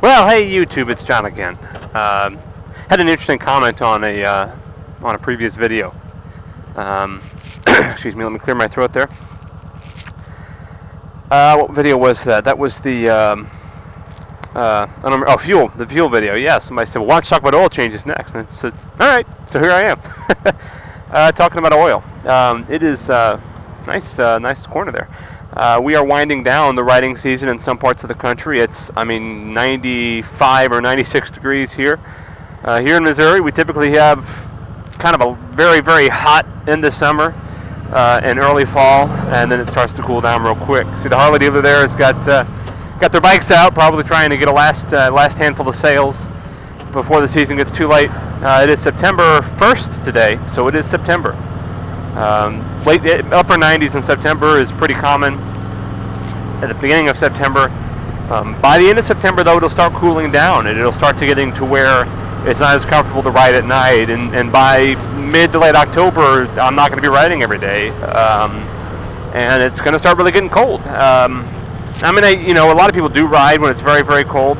Well, hey YouTube, it's John again. Had an interesting comment on a previous video. Excuse me, let me clear my throat there. What video was that? That was the I don't remember, the fuel video. Yeah, somebody said, well, why don't you talk about oil changes next? And I said, all right, so here I am, talking about oil. It is nice corner there. We are winding down the riding season in some parts of the country. It's, 95 or 96 degrees here. Here in Missouri, we typically have kind of a very, very hot end of summer and early fall, and then it starts to cool down real quick. See, the Harley dealer there has got their bikes out, probably trying to get a last handful of sales before the season gets too late. It is September 1st today, so it is September. Late upper 90s in September is pretty common at the beginning of September. By the end of September, though, it'll start cooling down, and it'll start to getting to where it's not as comfortable to ride at night. And by mid to late October, I'm not going to be riding every day, and it's going to start really getting cold. A lot of people do ride when it's very, very cold.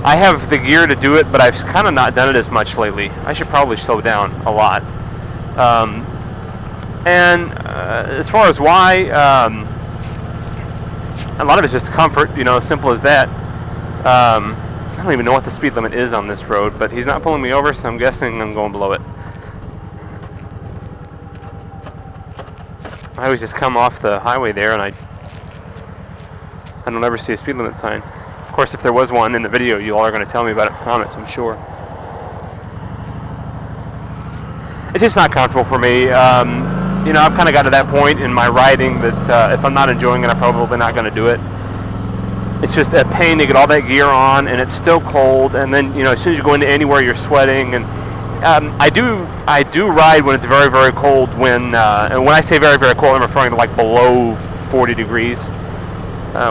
I have the gear to do it, but I've kind of not done it as much lately. I should probably slow down a lot. As far as why, a lot of it's just comfort, simple as that. I don't even know what the speed limit is on this road, but he's not pulling me over, so I'm guessing I'm going below it. I always just come off the highway there, and I don't ever see a speed limit sign. Of course, if there was one in the video, you all are going to tell me about it in the comments, I'm sure. It's just not comfortable for me. I've kind of got to that point in my riding that if I'm not enjoying it, I'm probably not going to do it. It's just a pain to get all that gear on, and it's still cold. And then, as soon as you go into anywhere, you're sweating. And I do ride when it's very, very cold. And when I say very, very cold, I'm referring to like below 40 degrees,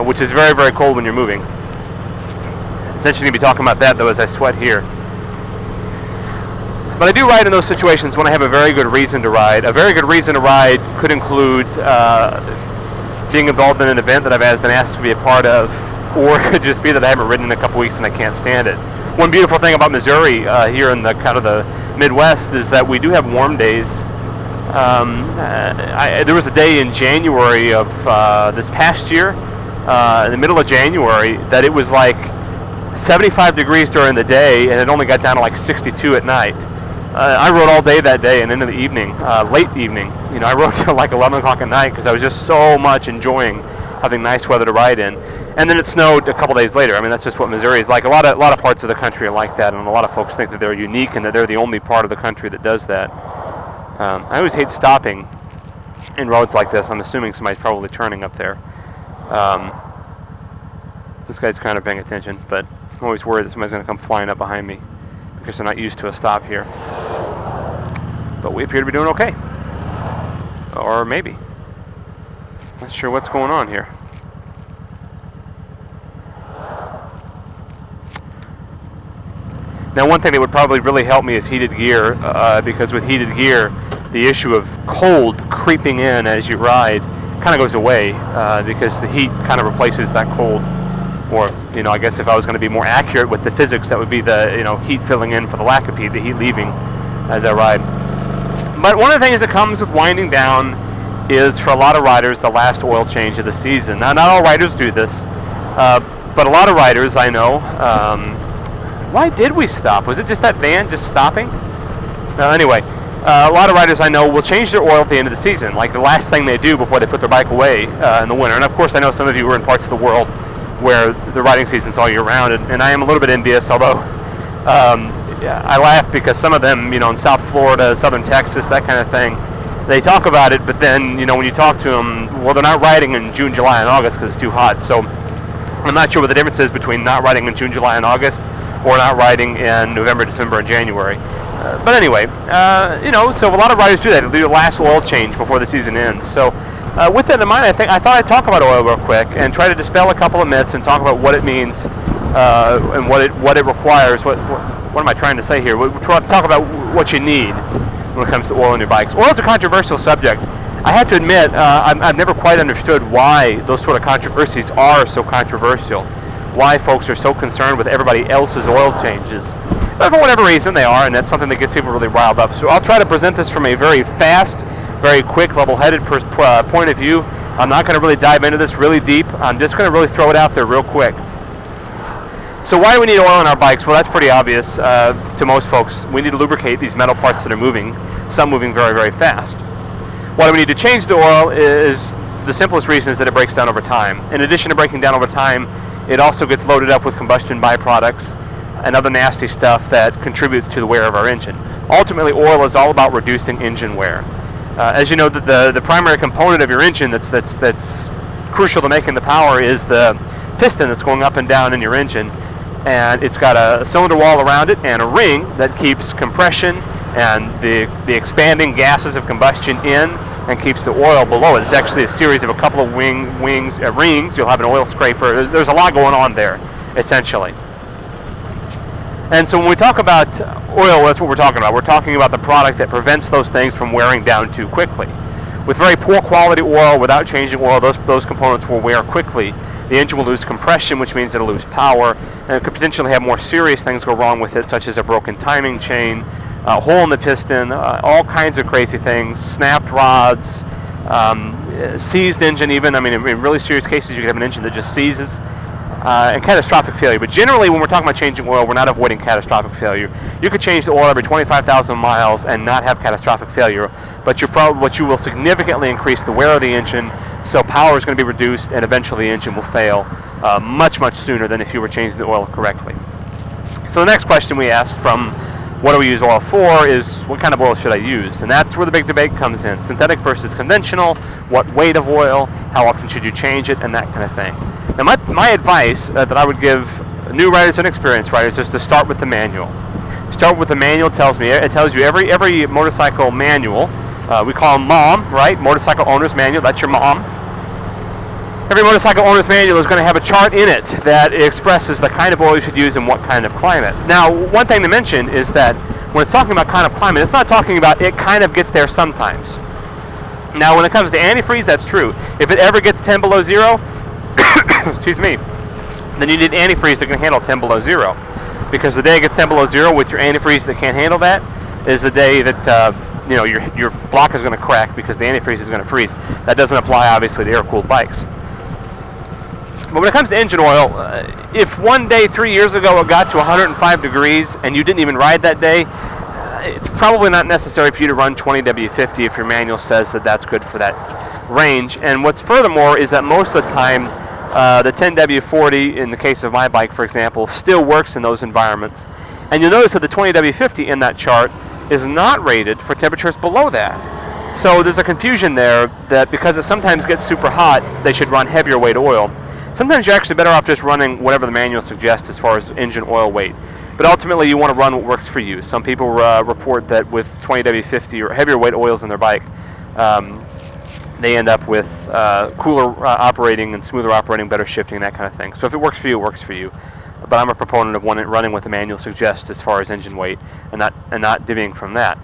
which is very, very cold when you're moving. It's interesting to be talking about that, though, as I sweat here. But I do ride in those situations when I have a very good reason to ride. A very good reason to ride could include being involved in an event that I've been asked to be a part of, or it could just be that I haven't ridden in a couple weeks and I can't stand it. One beautiful thing about Missouri here in the kind of the Midwest is that we do have warm days. There was a day in January of this past year, in the middle of January, that it was like 75 degrees during the day, and it only got down to like 62 at night. I rode all day that day and into the evening, late evening. I rode till like 11 o'clock at night because I was just so much enjoying having nice weather to ride in. And then it snowed a couple days later. That's just what Missouri is like. A lot of parts of the country are like that, and a lot of folks think that they're unique and that they're the only part of the country that does that. I always hate stopping in roads like this. I'm assuming somebody's probably turning up there. This guy's kind of paying attention, but I'm always worried that somebody's going to come flying up behind me because they're not used to a stop here. But we appear to be doing okay. Or maybe. Not sure what's going on here. Now, one thing that would probably really help me is heated gear, because with heated gear, the issue of cold creeping in as you ride kind of goes away, because the heat kind of replaces that cold. Or, I guess if I was going to be more accurate with the physics, that would be the, heat filling in for the lack of heat, the heat leaving as I ride. But one of the things that comes with winding down is, for a lot of riders, the last oil change of the season. Now, not all riders do this, but a lot of riders I know. Why did we stop? Was it just that van just stopping? Anyway, a lot of riders I know will change their oil at the end of the season, like the last thing they do before they put their bike away in the winter. And of course, I know some of you are in parts of the world where the riding season's all year round, and I am a little bit envious, although I laugh because some of them, in South Florida, Southern Texas, that kind of thing, they talk about it, but then, when you talk to them, well, they're not riding in June, July, and August because it's too hot. So I'm not sure what the difference is between not riding in June, July, and August or not riding in November, December, and January. But anyway, so a lot of riders do that. They'll do the last oil change before the season ends. So with that in mind, I thought I'd talk about oil real quick and try to dispel a couple of myths and talk about what it means and what it requires. What am I trying to say here? We'll talk about what you need when it comes to oil in your bikes. Oil is a controversial subject. I have to admit, I've never quite understood why those sort of controversies are so controversial. why folks are so concerned with everybody else's oil changes. But for whatever reason they are, and that's something that gets people really riled up. So I'll try to present this from a very fast, very quick, level-headed point of view. I'm not going to really dive into this really deep. I'm just going to really throw it out there real quick. So why do we need oil on our bikes? Well, that's pretty obvious to most folks. We need to lubricate these metal parts that are moving, some moving very, very fast. Why do we need to change the oil is the simplest reason is that it breaks down over time. In addition to breaking down over time, it also gets loaded up with combustion byproducts and other nasty stuff that contributes to the wear of our engine. Ultimately, oil is all about reducing engine wear. As you know, the primary component of your engine that's crucial to making the power is the piston that's going up and down in your engine, and it's got a cylinder wall around it and a ring that keeps compression and the expanding gases of combustion in and keeps the oil below it. It's actually a series of a couple of rings. You'll have an oil scraper. There's a lot going on there, essentially. And so when we talk about oil, that's what we're talking about. We're talking about the product that prevents those things from wearing down too quickly. With very poor quality oil, without changing oil, those components will wear quickly. The engine will lose compression, which means it'll lose power, and it could potentially have more serious things go wrong with it, such as a broken timing chain, a hole in the piston, all kinds of crazy things, snapped rods, seized engine even. I mean, in really serious cases, you could have an engine that just seizes, and catastrophic failure. But generally, when we're talking about changing oil, we're not avoiding catastrophic failure. You could change the oil every 25,000 miles and not have catastrophic failure, but you will significantly increase the wear of the engine, so power is going to be reduced, and eventually the engine will fail much, much sooner than if you were changing the oil correctly. So the next question we asked from what do we use oil for is what kind of oil should I use? And that's where the big debate comes in. Synthetic versus conventional, what weight of oil, how often should you change it, and that kind of thing. Now my advice that I would give new riders and experienced riders is to start with the manual. Start with the manual. It tells you every motorcycle manual, we call them MOM, right? Motorcycle Owner's Manual, that's your MOM. Every motorcycle owner's manual is going to have a chart in it that expresses the kind of oil you should use in what kind of climate. Now, one thing to mention is that when it's talking about kind of climate, it's not talking about it kind of gets there sometimes. Now, when it comes to antifreeze, that's true. If it ever gets 10 below zero, excuse me, then you need antifreeze that can handle 10 below zero. Because the day it gets 10 below zero with your antifreeze that can't handle that is the day that your block is going to crack because the antifreeze is going to freeze. That doesn't apply, obviously, to air-cooled bikes. But when it comes to engine oil, if one day 3 years ago it got to 105 degrees and you didn't even ride that day, it's probably not necessary for you to run 20W50 if your manual says that that's good for that range. And what's furthermore is that most of the time, the 10W40, in the case of my bike, for example, still works in those environments. And you'll notice that the 20W50 in that chart is not rated for temperatures below that. So there's a confusion there that because it sometimes gets super hot, they should run heavier weight oil. Sometimes you're actually better off just running whatever the manual suggests as far as engine oil weight. But ultimately, you want to run what works for you. Some people report that with 20W50 or heavier weight oils in their bike, they end up with cooler operating and smoother operating, better shifting, that kind of thing. So if it works for you, it works for you. But I'm a proponent of running what the manual suggests as far as engine weight and not divvying from that.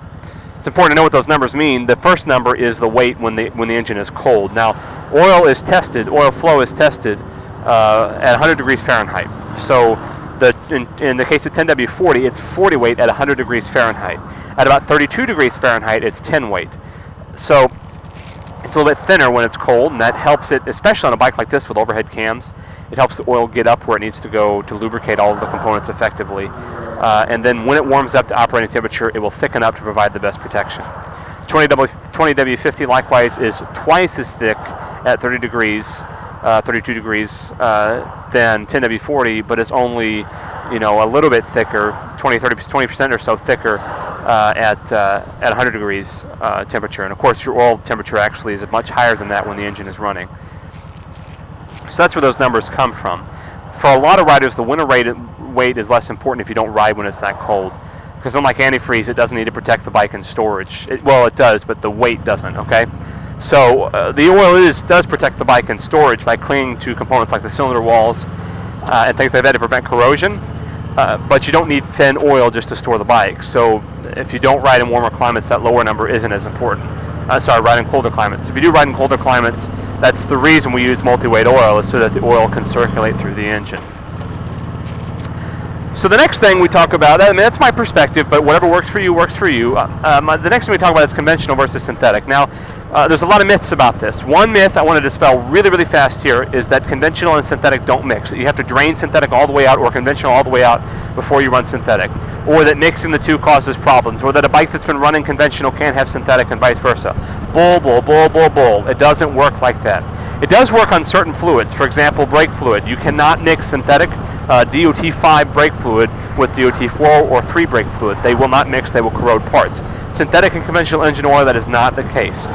It's important to know what those numbers mean. The first number is the weight when the engine is cold. Now, oil flow is tested at 100 degrees Fahrenheit. So in the case of 10W40, it's 40 weight at 100 degrees Fahrenheit. At about 32 degrees Fahrenheit, it's 10 weight. So it's a little bit thinner when it's cold, and that helps it, especially on a bike like this with overhead cams. It helps the oil get up where it needs to go to lubricate all of the components effectively. And then when it warms up to operating temperature, it will thicken up to provide the best protection. 20W50 likewise is twice as thick at 32 degrees than 10W40, but it's only a little bit thicker, 20% or so thicker at 100 degrees temperature. And of course, your oil temperature actually is much higher than that when the engine is running. So that's where those numbers come from. For a lot of riders, the winter weight is less important if you don't ride when it's that cold. Because unlike antifreeze, it doesn't need to protect the bike in storage. It does, but the weight doesn't, okay? So the oil does protect the bike in storage by clinging to components like the cylinder walls and things like that to prevent corrosion. But you don't need thin oil just to store the bike. So if you don't ride in warmer climates, that lower number isn't as important. Ride in colder climates. If you do ride in colder climates, that's the reason we use multi-weight oil, is so that the oil can circulate through the engine. So the next thing we talk about, I mean, that's my perspective, but whatever works for you, works for you. The next thing we talk about is conventional versus synthetic. Now, there's a lot of myths about this. One myth I want to dispel really, really fast here is that conventional and synthetic don't mix. You have to drain synthetic all the way out or conventional all the way out before you run synthetic. Or that mixing the two causes problems. Or that a bike that's been running conventional can't have synthetic and vice versa. Bull, bull, bull, bull, bull. It doesn't work like that. It does work on certain fluids. For example, brake fluid. You cannot mix synthetic DOT5 brake fluid with DOT4 or 3 brake fluid. They will not mix, they will corrode parts. Synthetic and conventional engine oil, that is not the case.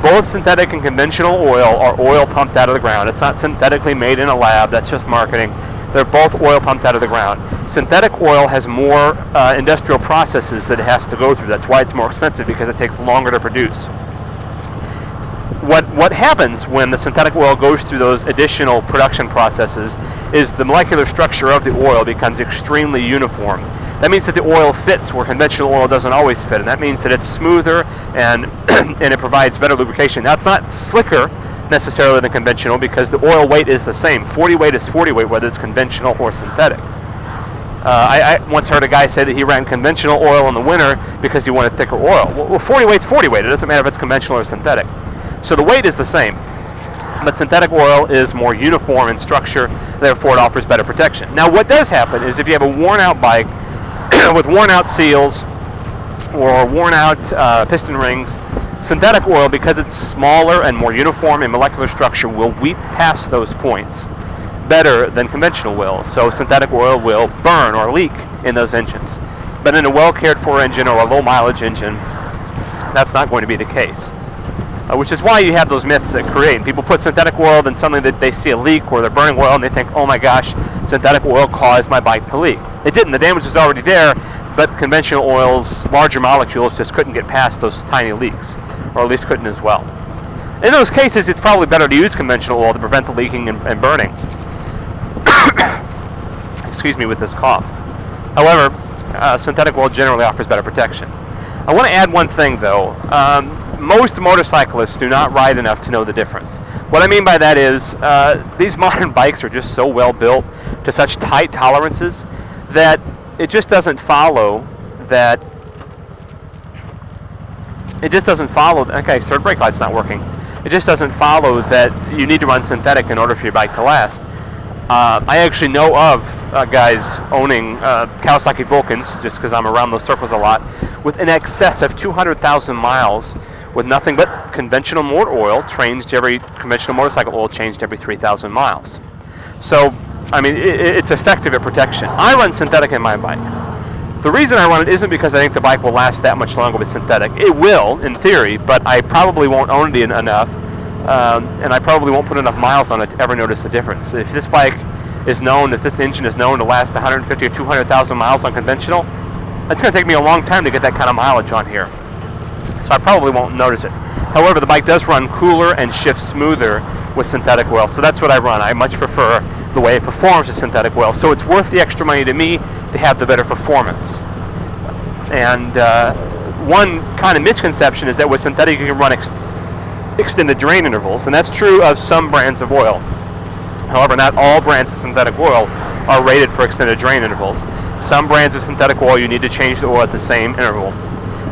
Both synthetic and conventional oil are oil pumped out of the ground. It's not synthetically made in a lab, that's just marketing. They're both oil pumped out of the ground. Synthetic oil has more industrial processes that it has to go through. That's why it's more expensive, because it takes longer to produce. What happens when the synthetic oil goes through those additional production processes is the molecular structure of the oil becomes extremely uniform. That means that the oil fits where conventional oil doesn't always fit, and that means that it's smoother and and it provides better lubrication. Now, it's not slicker necessarily than conventional because the oil weight is the same. 40 weight is 40 weight, whether it's conventional or synthetic. I once heard a guy say that he ran conventional oil in the winter because he wanted thicker oil. Well, 40 weight's 40 weight. It doesn't matter if it's conventional or synthetic. So the weight is the same, but synthetic oil is more uniform in structure, therefore it offers better protection. Now, what does happen is if you have a worn-out bike with worn-out seals or worn-out piston rings, synthetic oil, because it's smaller and more uniform in molecular structure, will weep past those points better than conventional will. So synthetic oil will burn or leak in those engines. But in a well-cared-for engine or a low-mileage engine, that's not going to be the case. Which is why you have those myths that create. People put synthetic oil, then suddenly they see a leak or they're burning oil and they think, oh my gosh, synthetic oil caused my bike to leak. It didn't. The damage was already there, but conventional oil's larger molecules just couldn't get past those tiny leaks, or at least couldn't as well. In those cases, it's probably better to use conventional oil to prevent the leaking and burning. Excuse me with this cough. However, synthetic oil generally offers better protection. I want to add one thing though. Most motorcyclists do not ride enough to know the difference. What I mean by that is these modern bikes are just so well built to such tight tolerances that it just doesn't follow that okay, third brake light's not working. It just doesn't follow that you need to run synthetic in order for your bike to last. I actually know of guys owning Kawasaki Vulcans, just because I'm around those circles a lot, with in excess of 200,000 miles with nothing but conventional motor oil conventional motorcycle oil changed every 3,000 miles. So, I mean, it's effective at protection. I run synthetic in my bike. The reason I run it isn't because I think the bike will last that much longer with synthetic. It will, in theory, but I probably won't own it enough, and I probably won't put enough miles on it to ever notice the difference. If this engine is known to last 150 or 200,000 miles on conventional, it's going to take me a long time to get that kind of mileage on here. So I probably won't notice it. However, the bike does run cooler and shifts smoother with synthetic oil, so that's what I run. I much prefer the way it performs with synthetic oil, so it's worth the extra money to me to have the better performance. And one kind of misconception is that with synthetic you can run extended drain intervals, and that's true of some brands of oil. However, not all brands of synthetic oil are rated for extended drain intervals. Some brands of synthetic oil you need to change the oil at the same interval.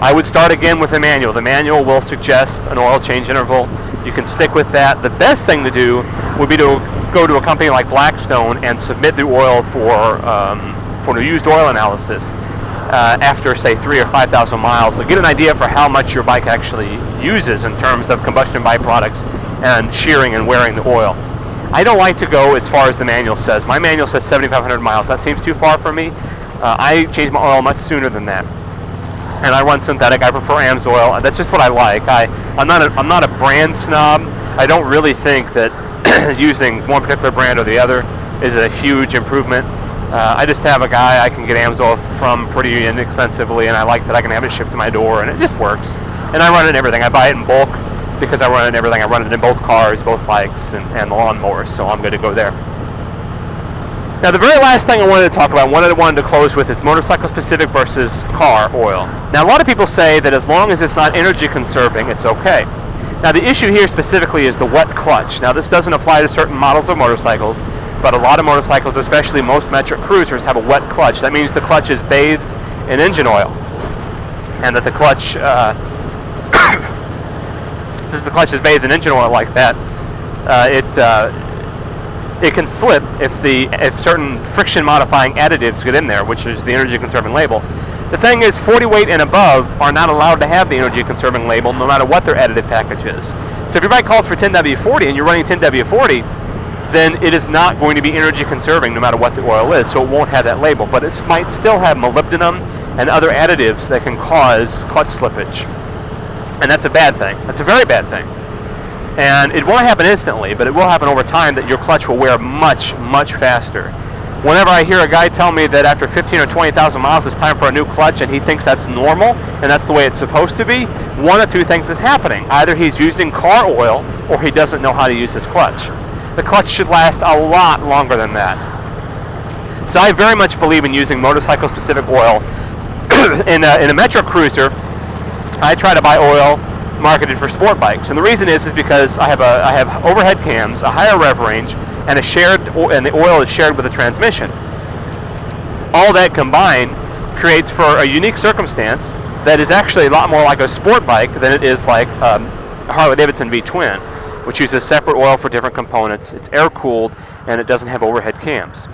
I would start again with the manual. The manual will suggest an oil change interval. You can stick with that. The best thing to do would be to go to a company like Blackstone and submit the oil for a used oil analysis after, say, 3,000 or 5,000 miles. So get an idea for how much your bike actually uses in terms of combustion byproducts and shearing and wearing the oil. I don't like to go as far as the manual says. My manual says 7,500 miles. That seems too far for me. I change my oil much sooner than that. And I run synthetic. I prefer AMSOIL. That's just what I like. I'm not a brand snob. I don't really think that using one particular brand or the other is a huge improvement. I just have a guy I can get AMSOIL from pretty inexpensively, and I like that I can have it shipped to my door, and it just works. And I run it in everything. I buy it in bulk because I run it in everything. I run it in both cars, both bikes, and the lawnmowers, so I'm good to go there. Now, the very last thing I wanted to talk about, what I wanted to close with, is motorcycle-specific versus car oil. Now, a lot of people say that as long as it's not energy-conserving, it's okay. Now, the issue here specifically is the wet clutch. Now, this doesn't apply to certain models of motorcycles. but a lot of motorcycles, especially most metric cruisers, have a wet clutch. That means the clutch is bathed in engine oil, and that the clutch, since the clutch is bathed in engine oil like that, it can slip if certain friction modifying additives get in there, which is the energy conserving label. The thing is, 40 weight and above are not allowed to have the energy conserving label, no matter what their additive package is. So if your bike calls for 10W40 and you're running 10W40, then it is not going to be energy conserving no matter what the oil is, so it won't have that label. But it might still have molybdenum and other additives that can cause clutch slippage. And that's a bad thing. That's a very bad thing. And it won't happen instantly, but it will happen over time, that your clutch will wear much, much faster. Whenever I hear a guy tell me that after 15 or 20,000 miles it's time for a new clutch and he thinks that's normal and that's the way it's supposed to be, one of two things is happening. Either he's using car oil or he doesn't know how to use his clutch. The clutch should last a lot longer than that. So I very much believe in using motorcycle-specific oil. In a Metro Cruiser, I try to buy oil marketed for sport bikes, and the reason is because I have overhead cams, a higher rev range, and the oil is shared with the transmission. All that combined creates for a unique circumstance that is actually a lot more like a sport bike than it is like a Harley-Davidson V-Twin, which uses separate oil for different components. It's air-cooled, and it doesn't have overhead cams.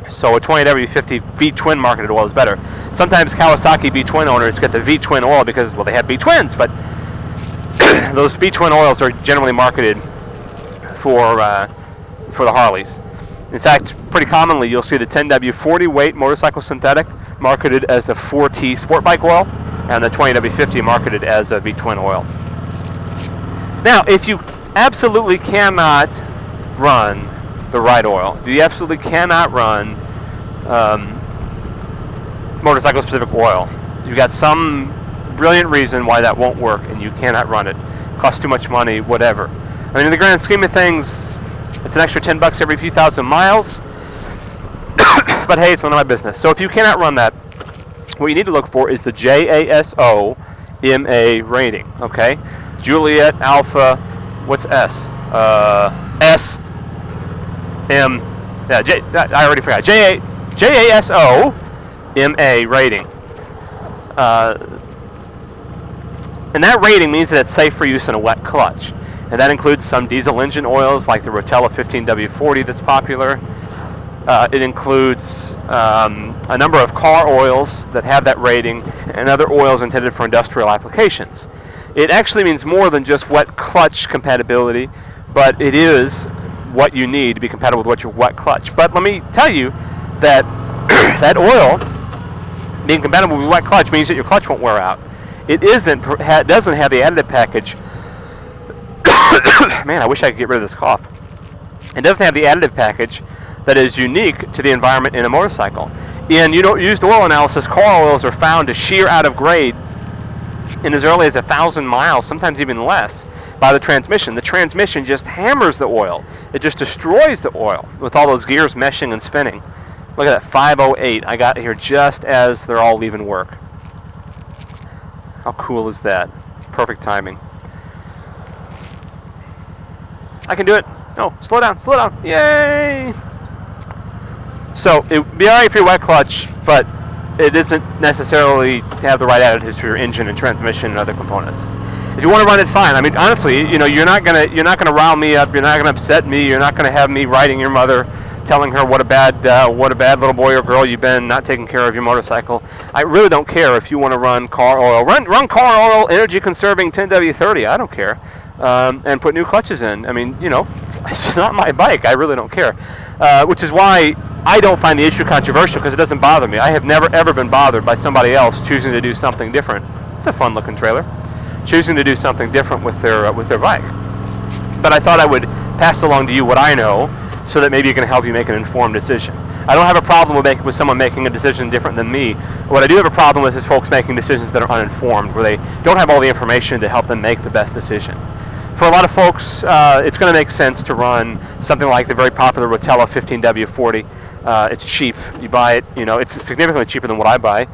So a 20W50 V-Twin marketed oil is better. Sometimes Kawasaki V-Twin owners get the V-Twin oil because, well, they have V-Twins, but those V-Twin oils are generally marketed for the Harleys. In fact, pretty commonly you'll see the 10W40 weight motorcycle synthetic marketed as a 4T sport bike oil, and the 20W50 marketed as a V-Twin oil. Now, if you absolutely cannot run the right oil, you absolutely cannot run motorcycle-specific oil, you've got some brilliant reason why that won't work and you cannot run it, costs too much money, whatever. I mean, in the grand scheme of things, it's an extra $10 every few thousand miles, but hey, it's none of my business. So if you cannot run that, what you need to look for is the JASO MA rating, okay? Juliet, Alpha, what's S? S, M, yeah, I already forgot. JASO MA rating. And that rating means that it's safe for use in a wet clutch. And that includes some diesel engine oils like the Rotella 15W40 that's popular. It includes a number of car oils that have that rating and other oils intended for industrial applications. It actually means more than just wet clutch compatibility, but it is what you need to be compatible with your wet clutch. But let me tell you that that oil being compatible with wet clutch means that your clutch won't wear out. It doesn't have the additive package. Man, I wish I could get rid of this cough. It doesn't have the additive package that is unique to the environment in a motorcycle. In used oil analysis, car oils are found to shear out of grade in as early as 1,000 miles, sometimes even less, by the transmission. The transmission just hammers the oil. It just destroys the oil with all those gears meshing and spinning. Look at that, 508. I got here just as they're all leaving work. How cool is that? Perfect timing. I can do it. No, slow down, slow down. Yay! So it would be all right for your wet clutch, but it isn't necessarily to have the right additives for your engine and transmission and other components. If you want to run it, fine. I mean, honestly, you're not gonna rile me up. You're not gonna upset me. You're not gonna have me writing your mother, telling her what a bad little boy or girl you've been, not taking care of your motorcycle. I really don't care if you want to run car oil. Run car oil, energy conserving 10W30. I don't care. And put new clutches in. I mean, it's just not my bike. I really don't care. Which is why I don't find the issue controversial, because it doesn't bother me. I have never ever been bothered by somebody else choosing to do something different. It's a fun looking trailer. Choosing to do something different with their bike. But I thought I would pass along to you what I know, so that maybe it can help you make an informed decision. I don't have a problem with someone making a decision different than me. What I do have a problem with is folks making decisions that are uninformed, where they don't have all the information to help them make the best decision. For a lot of folks, it's going to make sense to run something like the very popular Rotella 15W40. It's cheap. You buy it, it's significantly cheaper than what I buy.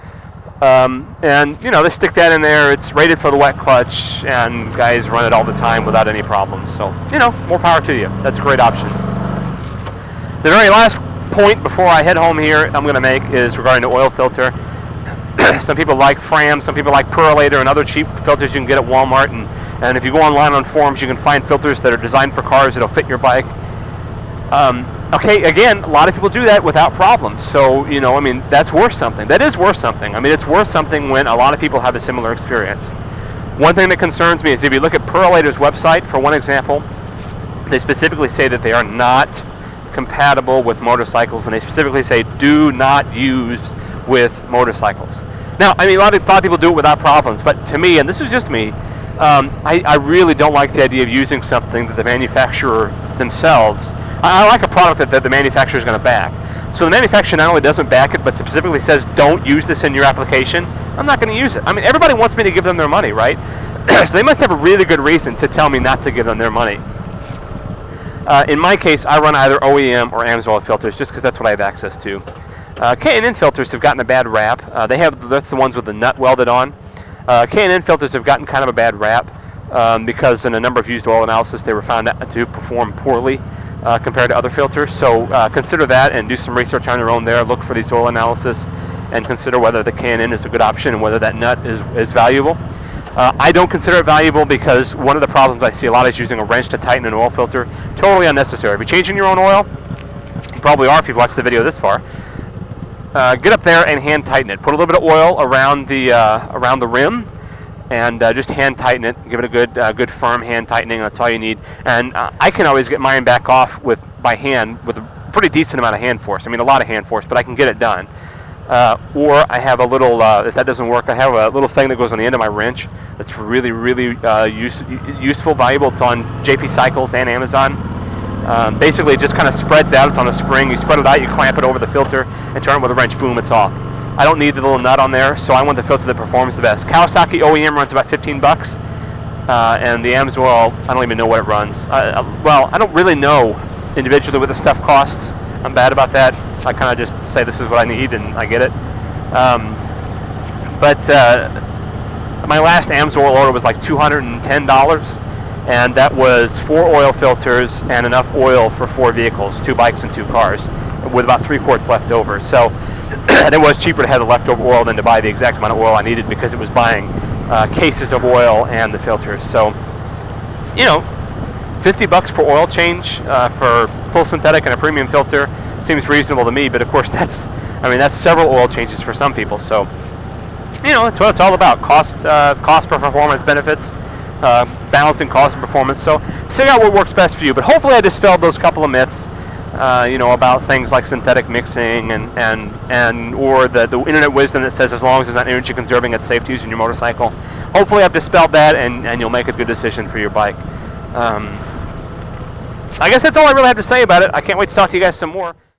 And they stick that in there. It's rated for the wet clutch, and guys run it all the time without any problems. So, more power to you. That's a great option. The very last point before I head home here I'm going to make is regarding the oil filter. Some people like Fram, some people like Purolator and other cheap filters you can get at Walmart, and if you go online on forums you can find filters that are designed for cars that'll fit your bike. Okay, again, a lot of people do that without problems, so, you know, I mean, that's worth something. That is worth something. I mean, it's worth something when a lot of people have a similar experience. One thing that concerns me is if you look at Purolator's website, for one example, they specifically say that they are not compatible with motorcycles, and they specifically say do not use with motorcycles. Now, I mean, a lot of people do it without problems, but to me, and this is just me, I really don't like the idea of using something that the manufacturer themselves, I like a product that the manufacturer is going to back. So the manufacturer not only doesn't back it, but specifically says don't use this in your application, I'm not going to use it. I mean, everybody wants me to give them their money, right? So they must have a really good reason to tell me not to give them their money. In my case, I run either OEM or AMSOIL filters just because that's what I have access to. K&N filters have gotten a bad rap. That's the ones with the nut welded on. K&N filters have gotten kind of a bad rap because in a number of used oil analysis they were found to perform poorly compared to other filters. So consider that and do some research on your own there. Look for these oil analysis and consider whether the K&N is a good option and whether that nut is valuable. I don't consider it valuable because one of the problems I see a lot is using a wrench to tighten an oil filter. Totally unnecessary. If you're changing your own oil, you probably are if you've watched the video this far, get up there and hand tighten it. Put a little bit of oil around the rim and just hand tighten it. Give it a good firm hand tightening. That's all you need. And I can always get mine back off by hand with a pretty decent amount of hand force. I mean, a lot of hand force, but I can get it done. Or I have a little, if that doesn't work, I have a little thing that goes on the end of my wrench that's really, really useful, valuable. It's on JP Cycles and Amazon. Basically, it just kind of spreads out. It's on a spring. You spread it out, you clamp it over the filter, and turn it with a wrench. Boom, it's off. I don't need the little nut on there, so I want the filter that performs the best. Kawasaki OEM runs about 15 bucks, and the AMSOIL, I don't even know what it runs. Well, I don't really know individually what the stuff costs. I'm bad about that. I kind of just say this is what I need and I get it. But my last AMSOIL order was like $210, and that was 4 oil filters and enough oil for 4 vehicles, 2 bikes and 2 cars, with about 3 quarts left over. So and it was cheaper to have the leftover oil than to buy the exact amount of oil I needed because it was buying cases of oil and the filters. So, you know, 50 bucks per oil change for full synthetic and a premium filter seems reasonable to me, but of course that's several oil changes for some people. So, you know, that's what it's all about. Cost per performance benefits, balancing cost and performance. So figure out what works best for you. But hopefully I dispelled those couple of myths, you know, about things like synthetic mixing and or the internet wisdom that says as long as it's not energy conserving, it's safe to use in your motorcycle. Hopefully I've dispelled that and you'll make a good decision for your bike. I guess that's all I really have to say about it. I can't wait to talk to you guys some more.